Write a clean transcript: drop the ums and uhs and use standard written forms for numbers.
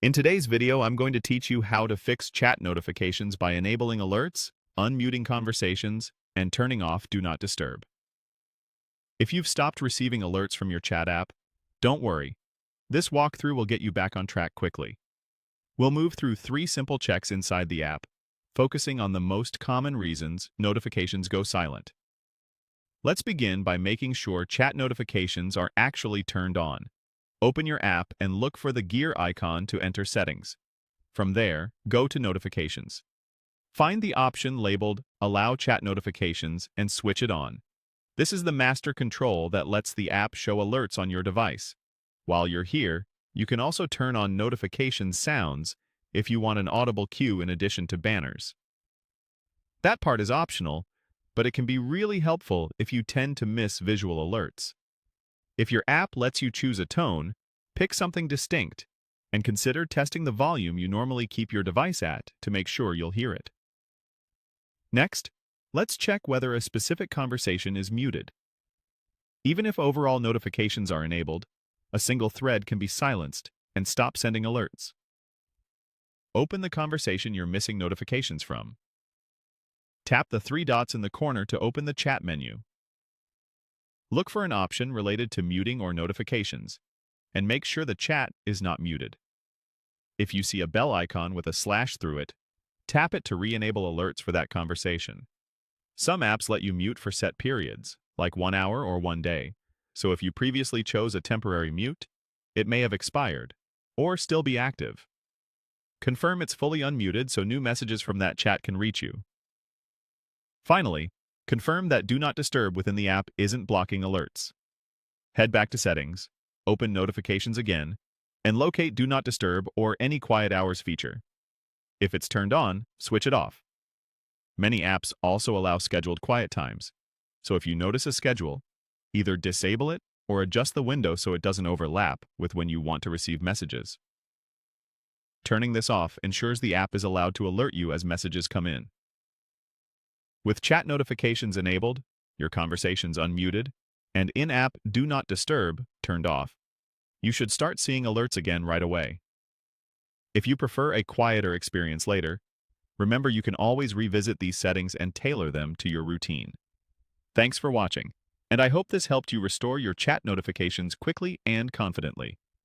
In today's video, I'm going to teach you how to fix chat notifications by enabling alerts, unmuting conversations, and turning off Do Not Disturb. If you've stopped receiving alerts from your chat app, don't worry. This walkthrough will get you back on track quickly. We'll move through 3 simple checks inside the app, focusing on the most common reasons notifications go silent. Let's begin by making sure chat notifications are actually turned on. Open your app and look for the gear icon to enter settings. From there, go to Notifications. Find the option labeled Allow Chat Notifications and switch it on. This is the master control that lets the app show alerts on your device. While you're here, you can also turn on notification sounds if you want an audible cue in addition to banners. That part is optional, but it can be really helpful if you tend to miss visual alerts. If your app lets you choose a tone, pick something distinct, and consider testing the volume you normally keep your device at to make sure you'll hear it. Next, let's check whether a specific conversation is muted. Even if overall notifications are enabled, a single thread can be silenced and stop sending alerts. Open the conversation you're missing notifications from. Tap the 3 dots in the corner to open the chat menu. Look for an option related to muting or notifications, and make sure the chat is not muted. If you see a bell icon with a slash through it, tap it to re-enable alerts for that conversation. Some apps let you mute for set periods, like 1 hour or 1 day, so if you previously chose a temporary mute, it may have expired, or still be active. Confirm it's fully unmuted so new messages from that chat can reach you. Finally, confirm that Do Not Disturb within the app isn't blocking alerts. Head back to Settings, open Notifications again, and locate Do Not Disturb or any Quiet Hours feature. If it's turned on, switch it off. Many apps also allow scheduled quiet times, so if you notice a schedule, either disable it or adjust the window so it doesn't overlap with when you want to receive messages. Turning this off ensures the app is allowed to alert you as messages come in. With chat notifications enabled, your conversations unmuted, and in-app Do Not Disturb turned off, you should start seeing alerts again right away. If you prefer a quieter experience later, remember you can always revisit these settings and tailor them to your routine. Thanks for watching, and I hope this helped you restore your chat notifications quickly and confidently.